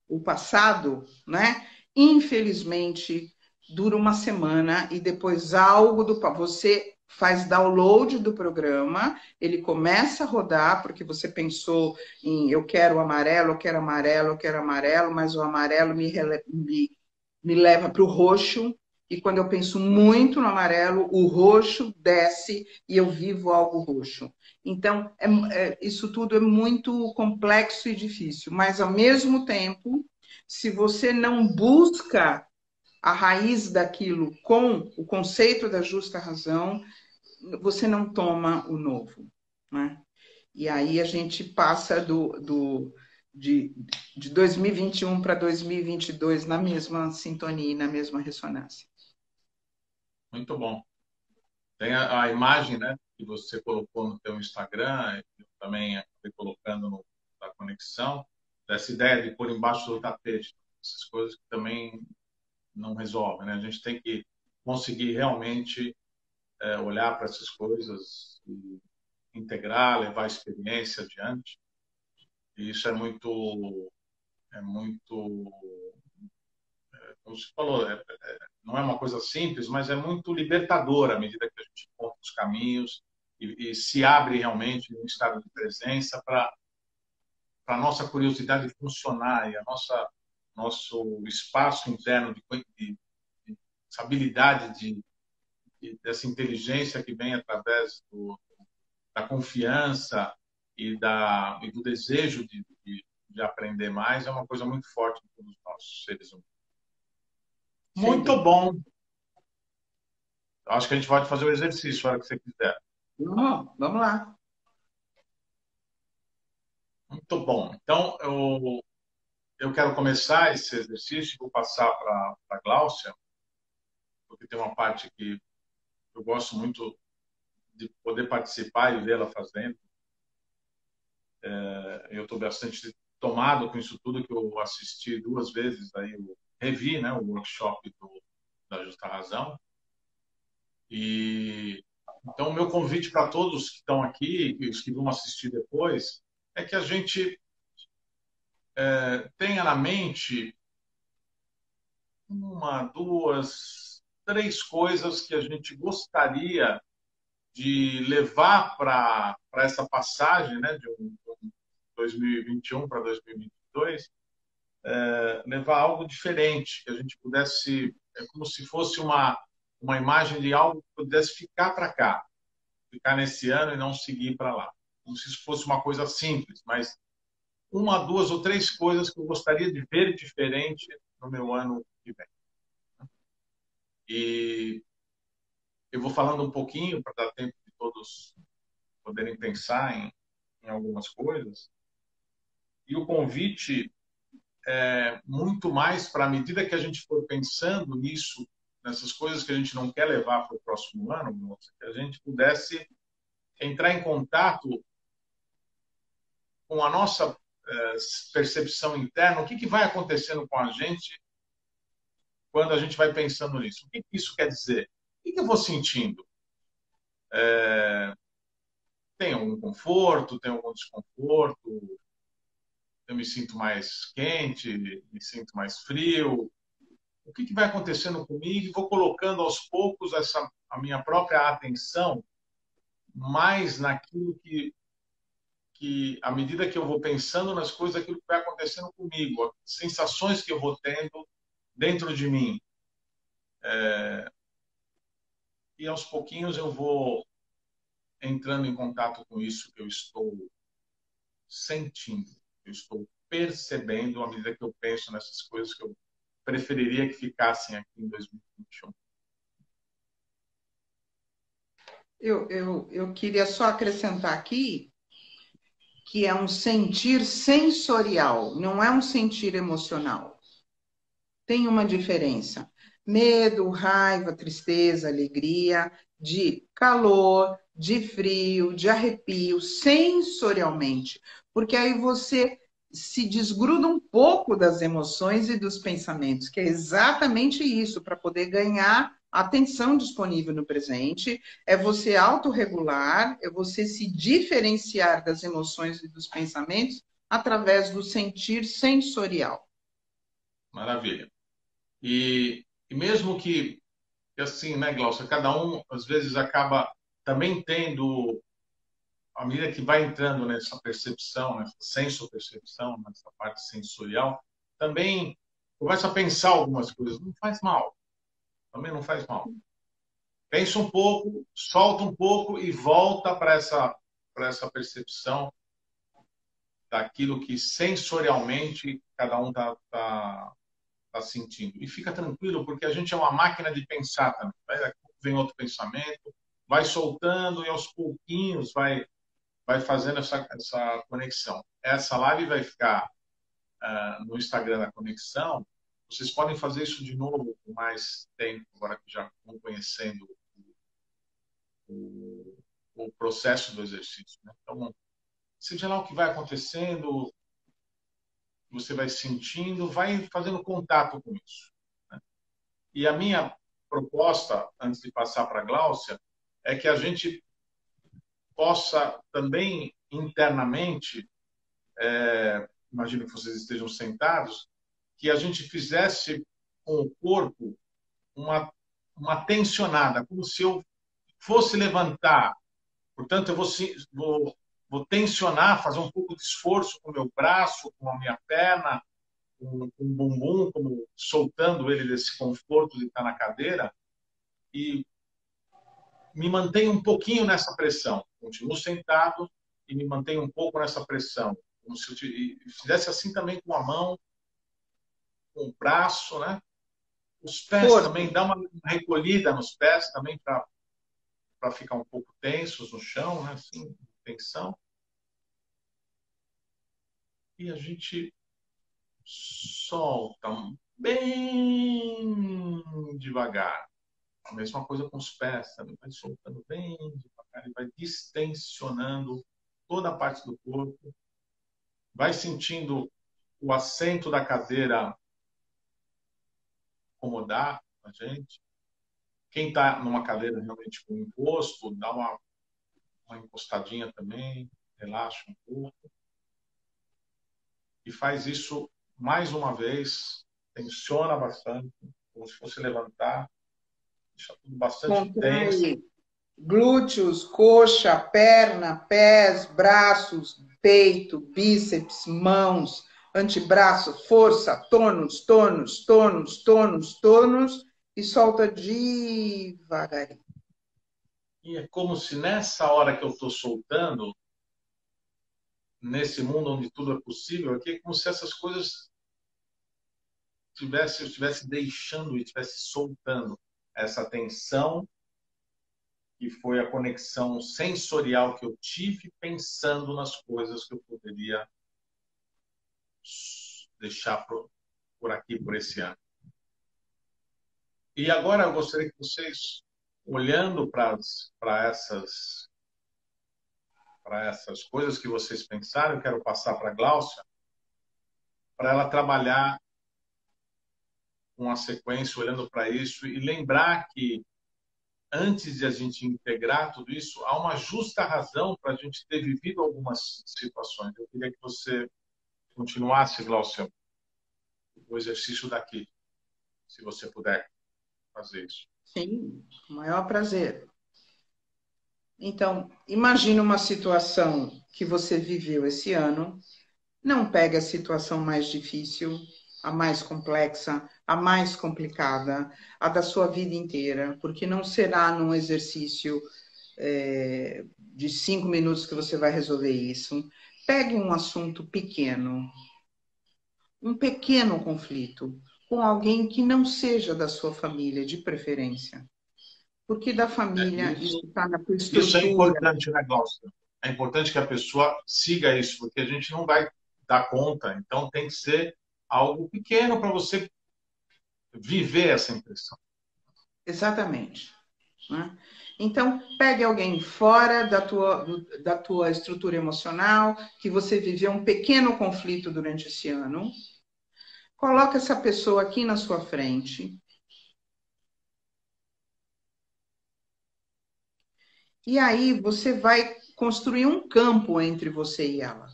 Speaker 2: o passado, né? Infelizmente, dura uma semana e depois algo do você faz download do programa, ele começa a rodar porque você pensou em eu quero amarelo, eu quero amarelo, eu quero amarelo, mas o amarelo me leva para o roxo, e quando eu penso muito no amarelo, o roxo desce e eu vivo algo roxo. Então, isso tudo é muito complexo e difícil, mas ao mesmo tempo, se você não busca a raiz daquilo com o conceito da justa razão, você não toma o novo, né? E aí a gente passa de 2021 para 2022 na mesma sintonia e na mesma ressonância.
Speaker 1: Muito bom. Tem a imagem, né, que você colocou no teu Instagram, eu também acabei colocando na conexão, dessa ideia de pôr embaixo do tapete, essas coisas que também não resolvem, né? A gente tem que conseguir realmente olhar para essas coisas e integrar, levar a experiência adiante. E isso é muito, como você falou, não é uma coisa simples, mas é muito libertadora à medida que a gente encontra os caminhos e se abre realmente um estado de presença para a nossa curiosidade funcionar e a nosso espaço interno de essa habilidade dessa inteligência que vem através da confiança e do desejo de aprender mais é uma coisa muito forte em todos nós, seres humanos. Muito bom. Acho que a gente pode fazer o exercício a hora que você quiser.
Speaker 2: Vamos lá.
Speaker 1: Muito bom. Então, eu quero começar esse exercício, vou passar para a Gláucia, porque tem uma parte que eu gosto muito de poder participar e vê-la fazendo. Eu estou bastante tomado com isso tudo, que eu assisti 2 vezes, aí eu revi, né, o workshop da Justa Razão. E então, o meu convite para todos que estão aqui e os que vão assistir depois é que a gente tenha na mente 1, 2, 3 coisas que a gente gostaria de levar para essa passagem, né, de 2021 para 2022, levar algo diferente, que a gente pudesse, como se fosse uma imagem de algo que pudesse ficar para cá, ficar nesse ano e não seguir para lá. Como se isso fosse uma coisa simples, mas 1, 2 ou 3 coisas que eu gostaria de ver diferente no meu ano que vem. E eu vou falando um pouquinho para dar tempo de todos poderem pensar em algumas coisas. E o convite é muito mais para, à medida que a gente for pensando nisso, nessas coisas que a gente não quer levar para o próximo ano, que a gente pudesse entrar em contato com a nossa percepção interna, o que vai acontecendo com a gente quando a gente vai pensando nisso. O que isso quer dizer? O que eu vou sentindo? Tem algum conforto, tem algum desconforto? Eu me sinto mais quente, me sinto mais frio? O que vai acontecendo comigo? E vou colocando aos poucos a minha própria atenção mais naquilo à medida que eu vou pensando nas coisas, aquilo que vai acontecendo comigo, as sensações que eu vou tendo dentro de mim. E aos pouquinhos eu vou entrando em contato com isso que eu estou sentindo, eu estou percebendo à medida que eu penso nessas coisas que eu preferiria que ficassem aqui em 2021.
Speaker 2: Eu queria só acrescentar aqui que é um sentir sensorial, não é um sentir emocional. Tem uma diferença. Medo, raiva, tristeza, alegria, de calor, de frio, de arrepio, sensorialmente. Porque aí você se desgruda um pouco das emoções e dos pensamentos, que é exatamente isso, para poder ganhar atenção disponível no presente, é você autorregular, é você se diferenciar das emoções e dos pensamentos através do sentir sensorial.
Speaker 1: Maravilha. E mesmo que assim, né, Glaucia, cada um às vezes acaba também tendo, à medida que vai entrando nessa percepção, nessa senso-percepção, nessa parte sensorial, também começa a pensar algumas coisas. Não faz mal, também não faz mal. Pensa um pouco, solta um pouco e volta para essa percepção daquilo que sensorialmente cada um tá sentindo. E fica tranquilo, porque a gente é uma máquina de pensar também. Vem outro pensamento, vai soltando e aos pouquinhos vai fazendo essa conexão. Essa live vai ficar no Instagram da Conexão. Vocês podem fazer isso de novo com mais tempo, agora que já estão conhecendo o, o processo do exercício. Né? Então, seja lá o que vai acontecendo, você vai sentindo, vai fazendo contato com isso. Né? E a minha proposta, antes de passar para a Gláucia, é que a gente possa também internamente, imagino que vocês estejam sentados, que a gente fizesse com o corpo uma, uma tensionada, como se eu fosse levantar. Portanto, vou tensionar, fazer um pouco de esforço com o meu braço, com a minha perna, com o bumbum, como soltando ele desse conforto de estar na cadeira, e me mantenho um pouquinho nessa pressão. Continuo sentado e me mantenho um pouco nessa pressão. Como se eu fizesse assim também com a mão, com o braço, né? Os pés
Speaker 2: Força.
Speaker 1: também, dá uma recolhida nos pés também para ficar um pouco tensos no chão, né? Assim, tensão. E a gente solta bem devagar. A mesma coisa com os pés, também vai soltando bem devagar e vai distensionando toda a parte do corpo. Vai sentindo o assento da cadeira acomodar a gente. Quem está numa cadeira realmente com encosto, dá uma encostadinha também, relaxa um pouco. E faz isso mais uma vez, tensiona bastante, como se fosse levantar, deixa tudo bastante tenso.
Speaker 2: Contrai glúteos, coxa, perna, pés, braços, peito, bíceps, mãos, antebraço, força, tônus, tônus, tônus, tônus, tônus e solta devagarinho.
Speaker 1: E é como se nessa hora que eu estou soltando, nesse mundo onde tudo é possível, aqui é como se essas coisas eu estivesse deixando e estivesse soltando essa tensão que foi a conexão sensorial que eu tive pensando nas coisas que eu poderia deixar por aqui, por esse ano. E agora eu gostaria que vocês, olhando para essas coisas que vocês pensaram, eu quero passar para a Gláucia, para ela trabalhar com a sequência, olhando para isso e lembrar que antes de a gente integrar tudo isso, há uma justa razão para a gente ter vivido algumas situações. Eu queria que você continuasse, Glaucia, o exercício daqui, se você puder fazer isso.
Speaker 2: Sim, com o maior prazer. Então, imagine uma situação que você viveu esse ano. Não pegue a situação mais difícil, a mais complexa, a mais complicada, a da sua vida inteira, porque não será num exercício de 5 minutos que você vai resolver isso. Pegue um assunto pequeno, um pequeno conflito, com alguém que não seja da sua família, de preferência. Porque da família, isso está na sua
Speaker 1: Isso é
Speaker 2: estrutura.
Speaker 1: importante, né, Glaucia? É importante que a pessoa siga isso, porque a gente não vai dar conta. Então, tem que ser algo pequeno para você viver essa impressão.
Speaker 2: Exatamente. Né? Então, pegue alguém fora da tua estrutura emocional, que você viveu um pequeno conflito durante esse ano. Coloca essa pessoa aqui na sua frente. E aí você vai construir um campo entre você e ela.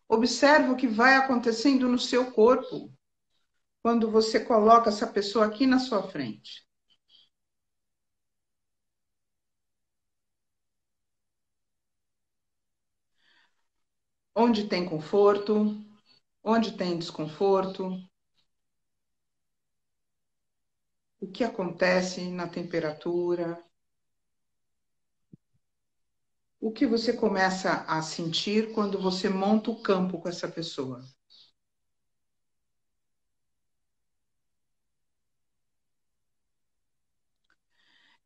Speaker 2: Observe o que vai acontecendo no seu corpo quando você coloca essa pessoa aqui na sua frente. Onde tem conforto, onde tem desconforto, o que acontece na temperatura, o que você começa a sentir quando você monta o campo com essa pessoa.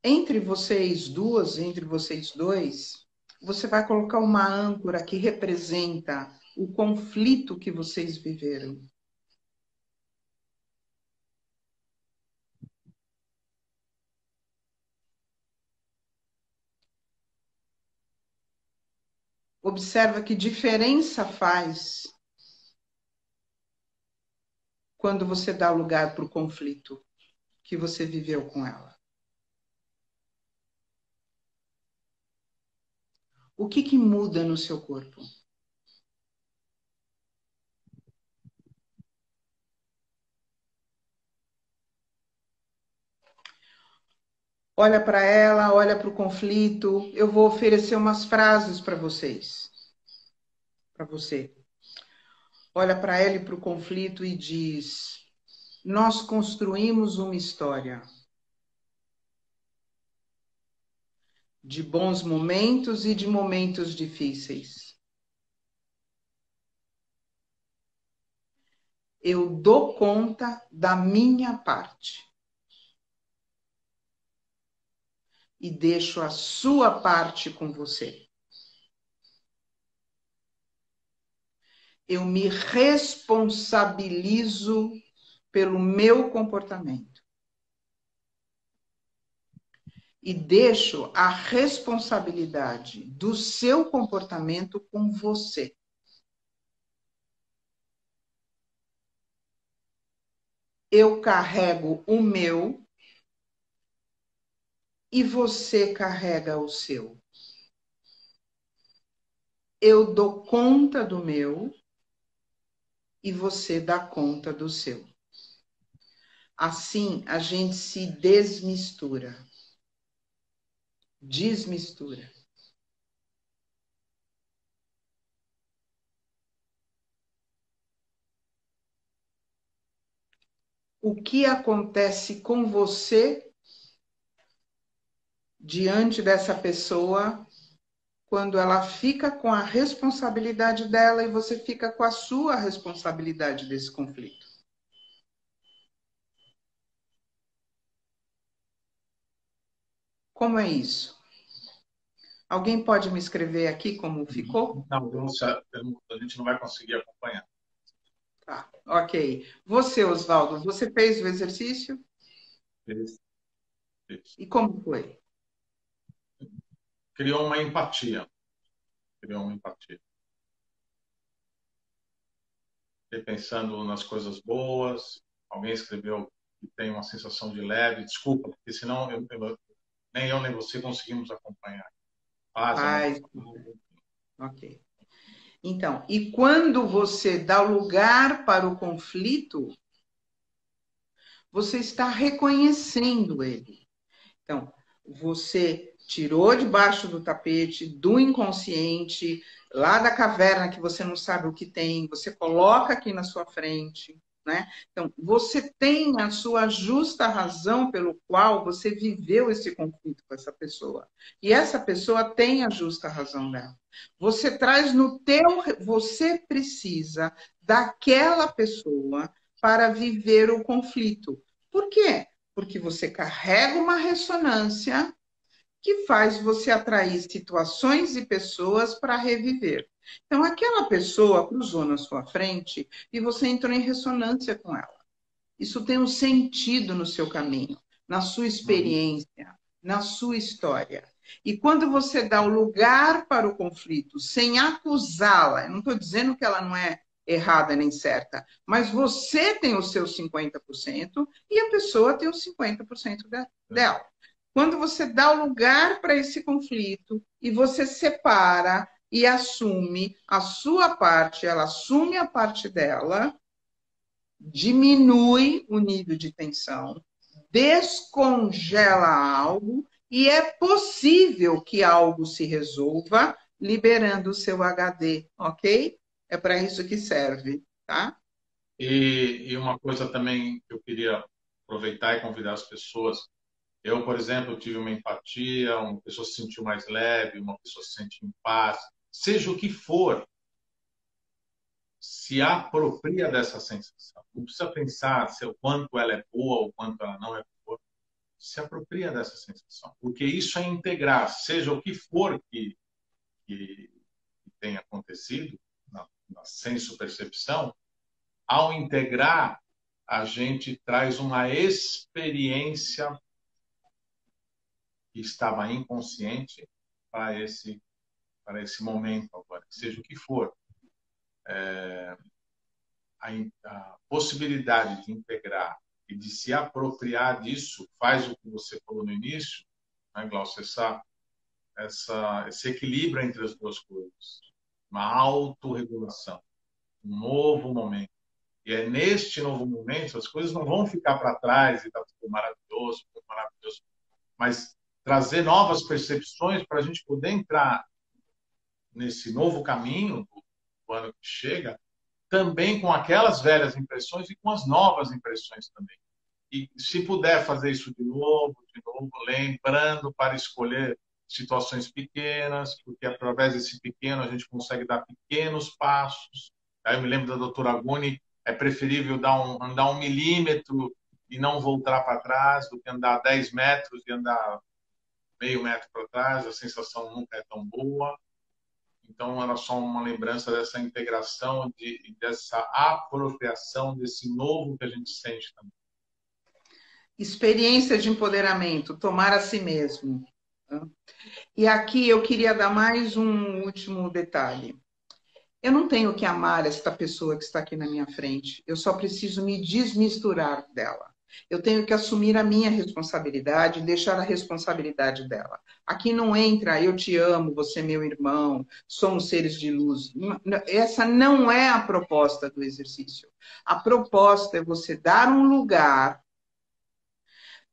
Speaker 2: Entre vocês duas, entre vocês dois, você vai colocar uma âncora que representa o conflito que vocês viveram. Observa que diferença faz quando você dá lugar para o conflito que você viveu com ela. O que muda no seu corpo? Olha para ela, olha para o conflito. Eu vou oferecer umas frases para vocês. Para você. Olha para ela e para o conflito e diz: nós construímos uma história de bons momentos e de momentos difíceis. Eu dou conta da minha parte. E deixo a sua parte com você. Eu me responsabilizo pelo meu comportamento. E deixo a responsabilidade do seu comportamento com você. Eu carrego o meu e você carrega o seu. Eu dou conta do meu e você dá conta do seu. Assim, a gente se desmistura. Desmistura. O que acontece com você diante dessa pessoa quando ela fica com a responsabilidade dela e você fica com a sua responsabilidade desse conflito? Como é isso? Alguém pode me escrever aqui como ficou?
Speaker 1: Não, a gente não vai conseguir acompanhar.
Speaker 2: Tá, ok. Você, Oswaldo, você fez o exercício?
Speaker 1: Isso.
Speaker 2: E como foi?
Speaker 1: Criou uma empatia. Criou uma empatia. Fiquei pensando nas coisas boas. Alguém escreveu que tem uma sensação de leve. Desculpa, porque senão nem eu nem você conseguimos acompanhar.
Speaker 2: Paz. Ok. Então, e quando você dá lugar para o conflito, você está reconhecendo ele. Então, você tirou debaixo do tapete, do inconsciente, lá da caverna que você não sabe o que tem, você coloca aqui na sua frente, né? Então, você tem a sua justa razão pelo qual você viveu esse conflito com essa pessoa. E essa pessoa tem a justa razão dela. Você traz no teu, você precisa daquela pessoa para viver o conflito. Por quê? Porque você carrega uma ressonância que faz você atrair situações e pessoas para reviver. Então, aquela pessoa cruzou na sua frente e você entrou em ressonância com ela. Isso tem um sentido no seu caminho. na sua
Speaker 1: Uhum.
Speaker 2: experiência, na sua história. E quando você dá o lugar para o conflito, sem acusá-la, eu não estou dizendo que ela não é errada nem certa, mas você tem os seus 50% e a pessoa tem os 50% dela. Quando você dá o lugar para esse conflito e você separa e assume a sua parte, ela assume a parte dela, diminui o nível de tensão, descongela algo e é possível que algo se resolva liberando o seu HD, ok? É para isso que serve, tá?
Speaker 1: E uma coisa também que eu queria aproveitar e convidar as pessoas. Eu, por exemplo, tive uma empatia, uma pessoa se sentiu mais leve, uma pessoa se sente em paz. Seja o que for, se apropria dessa sensação. Não precisa pensar se o quanto ela é boa ou quanto ela não é boa. Se apropria dessa sensação. Porque isso é integrar, seja o que for que tenha acontecido, na senso-percepção, ao integrar, a gente traz uma experiência que estava inconsciente para esse momento agora, seja o que for. A possibilidade de integrar e de se apropriar disso faz o que você falou no início, né, Glaucio, esse equilíbrio entre as duas coisas, uma autorregulação, um novo momento. E é neste novo momento, as coisas não vão ficar para trás e está tudo maravilhoso, mas trazer novas percepções para a gente poder entrar nesse novo caminho do ano que chega, também com aquelas velhas impressões e com as novas impressões também. E se puder fazer isso de novo, lembrando para escolher situações pequenas, porque através desse pequeno a gente consegue dar pequenos passos. Aí eu me lembro da doutora Aguni, é preferível andar 1 milímetro e não voltar para trás do que andar 10 metros e andar meio metro para trás, a sensação nunca é tão boa. Então, era só uma lembrança dessa integração, dessa apropriação, desse novo que a gente sente também.
Speaker 2: Experiência de empoderamento, tomar a si mesmo. E aqui eu queria dar mais um último detalhe. Eu não tenho que amar esta pessoa que está aqui na minha frente. Eu só preciso me desmisturar dela. Eu tenho que assumir a minha responsabilidade e deixar a responsabilidade dela. Aqui não entra eu te amo, você é meu irmão, somos seres de luz. Essa não é a proposta do exercício. A proposta é você dar um lugar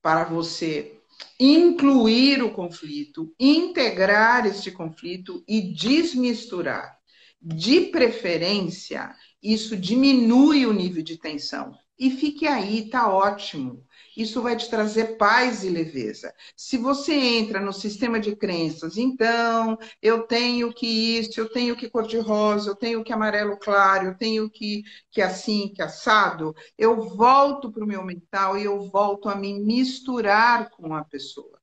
Speaker 2: para você incluir o conflito, integrar este conflito e desmisturar. De preferência, isso diminui o nível de tensão. E fique aí, tá ótimo. Isso vai te trazer paz e leveza. Se você entra no sistema de crenças, então eu tenho que isso, eu tenho que cor-de-rosa, eu tenho que amarelo claro, eu tenho que assim, que assado, eu volto para o meu mental e eu volto a me misturar com a pessoa,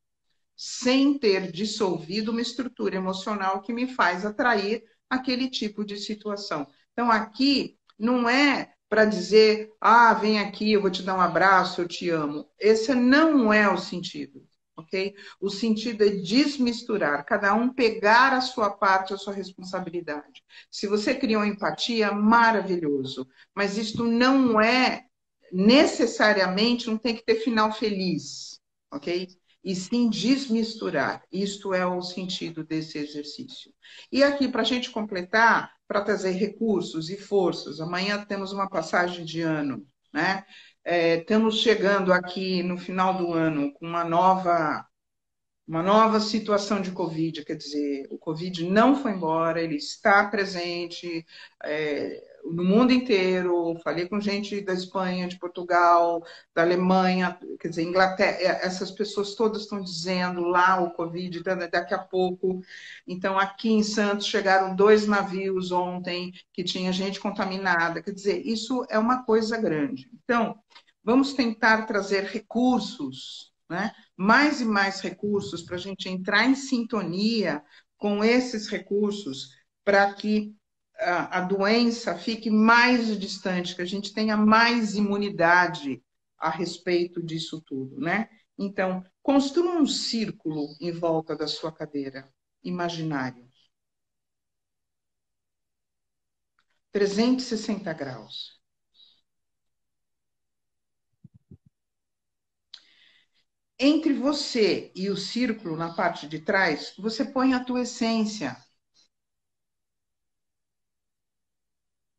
Speaker 2: sem ter dissolvido uma estrutura emocional que me faz atrair aquele tipo de situação. Então, aqui não é para dizer, ah, vem aqui, eu vou te dar um abraço, eu te amo. Esse não é o sentido, ok? O sentido é desmisturar, cada um pegar a sua parte, a sua responsabilidade. Se você criou empatia, maravilhoso, mas isto não é necessariamente, não tem que ter final feliz, ok? E sim desmisturar. Isto é o sentido desse exercício. E aqui, para a gente completar, para trazer recursos e forças, amanhã temos uma passagem de ano, né? Estamos chegando aqui no final do ano com uma nova situação de Covid, quer dizer, o Covid não foi embora, ele está presente no mundo inteiro. Falei com gente da Espanha, de Portugal, da Alemanha, quer dizer, Inglaterra, essas pessoas todas estão dizendo lá o Covid daqui a pouco. Então, aqui em Santos chegaram 2 navios ontem que tinha gente contaminada, quer dizer, isso é uma coisa grande. Então, vamos tentar trazer recursos, né? Mais e mais recursos para a gente entrar em sintonia com esses recursos para que a doença fique mais distante, que a gente tenha mais imunidade a respeito disso tudo, né? Então, construa um círculo em volta da sua cadeira, imaginário, 360 graus. Entre você e o círculo, na parte de trás, você põe a tua essência,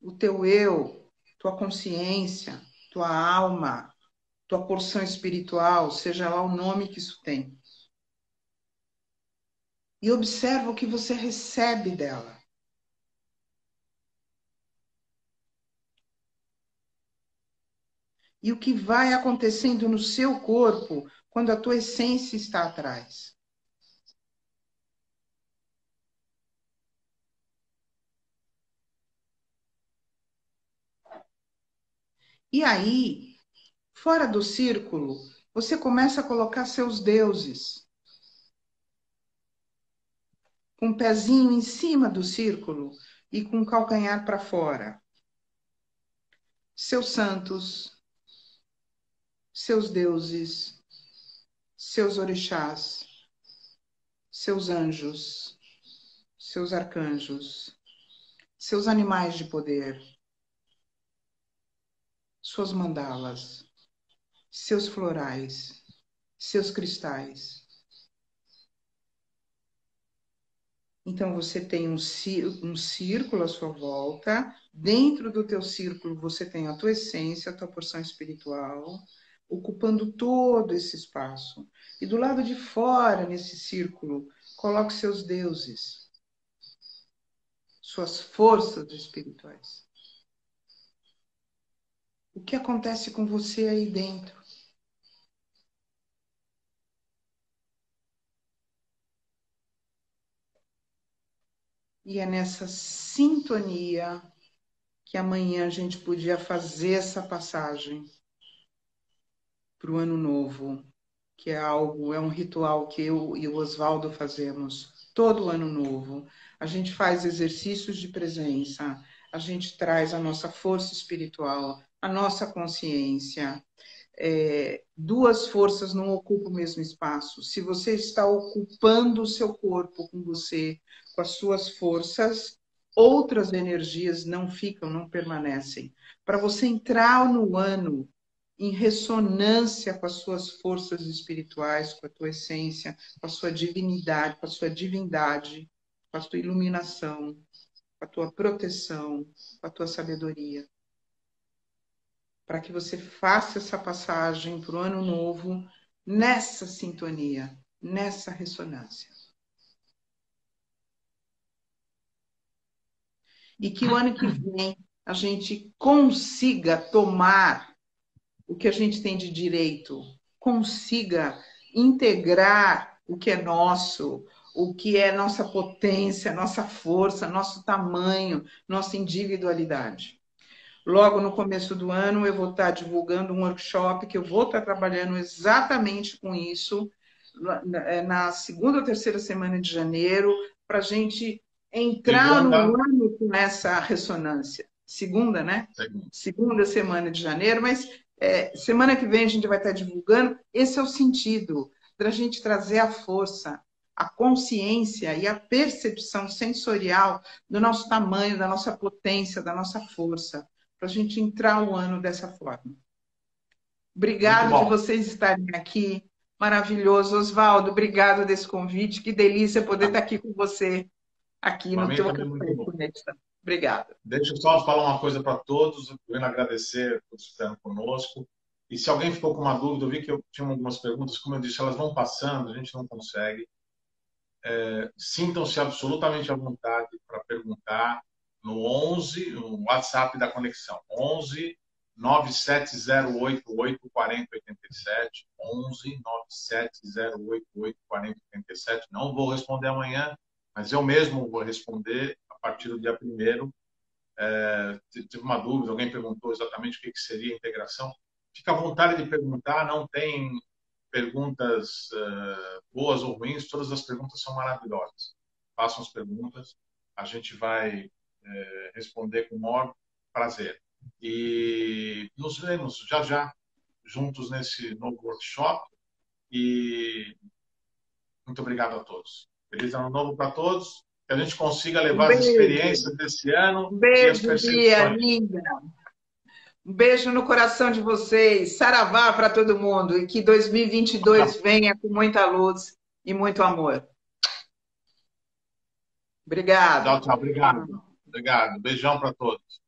Speaker 2: o teu eu, tua consciência, tua alma, tua porção espiritual, seja lá o nome que isso tem. E observa o que você recebe dela. E o que vai acontecendo no seu corpo quando a tua essência está atrás. E aí, fora do círculo, você começa a colocar seus deuses, com o pezinho em cima do círculo e com o calcanhar para fora. Seus santos, seus deuses, seus orixás, seus anjos, seus arcanjos, seus animais de poder, suas mandalas, seus florais, seus cristais. Então, você tem um círculo à sua volta. Dentro do teu círculo, você tem a tua essência, a tua porção espiritual, ocupando todo esse espaço. E do lado de fora, nesse círculo, coloque seus deuses, suas forças espirituais. O que acontece com você aí dentro? E é nessa sintonia que amanhã a gente podia fazer essa passagem para o ano novo, que é algo, é um ritual que eu e o Oswaldo fazemos todo ano novo. A gente faz exercícios de presença, a gente traz a nossa força espiritual, a nossa consciência. Duas forças não ocupam o mesmo espaço. Se você está ocupando o seu corpo com você, com as suas forças, outras energias não ficam, não permanecem. Para você entrar no ano em ressonância com as suas forças espirituais, com a tua essência, com a sua divinidade, com a sua divindade, com a tua iluminação, com a tua proteção, com a tua sabedoria. Para que você faça essa passagem para o ano novo nessa sintonia, nessa ressonância. E que o ano que vem a gente consiga tomar o que a gente tem de direito, consiga integrar o que é nosso, o que é nossa potência, nossa força, nosso tamanho, nossa individualidade. Logo no começo do ano, eu vou estar divulgando um workshop que eu vou estar trabalhando exatamente com isso, na segunda ou terceira semana de janeiro, para a gente entrar no
Speaker 1: Segunda.
Speaker 2: ano com essa ressonância. Segunda, né? Segunda semana de janeiro, mas semana que vem a gente vai estar divulgando. Esse é o sentido da gente trazer a força, a consciência e a percepção sensorial do nosso tamanho, da nossa potência, da nossa força, para a gente entrar o ano dessa forma. Obrigado de vocês estarem aqui. Maravilhoso. Oswaldo, obrigado desse convite. Que delícia poder estar aqui com você, aqui no teu café conexão. Obrigada.
Speaker 1: Deixa eu só falar uma coisa para todos, querendo agradecer por estarem conosco. E se alguém ficou com uma dúvida, eu vi que eu tinha algumas perguntas, como eu disse, elas vão passando, a gente não consegue. Sintam-se absolutamente à vontade para perguntar no 11, no WhatsApp da Conexão, 11 97088 4087, 11 97088 4087. Não vou responder amanhã, mas eu mesmo vou responder a partir do dia 1º. Tive uma dúvida, alguém perguntou exatamente o que seria integração. Fica à vontade de perguntar, não tem perguntas boas ou ruins, todas as perguntas são maravilhosas. Façam as perguntas, a gente vai responder com o maior prazer. E nos vemos já já juntos nesse novo workshop E muito obrigado a todos. Feliz ano novo para todos. Que a gente consiga
Speaker 2: Um
Speaker 1: levar as
Speaker 2: beijo.
Speaker 1: experiências desse ano
Speaker 2: Um
Speaker 1: e as
Speaker 2: beijo, Bia,
Speaker 1: percepções.
Speaker 2: linda. Um beijo no coração de vocês. Saravá para todo mundo. E que 2022 venha com muita luz e muito amor.
Speaker 1: Tchau,
Speaker 2: Obrigada.
Speaker 1: tchau. Obrigado. Obrigado. Beijão para todos.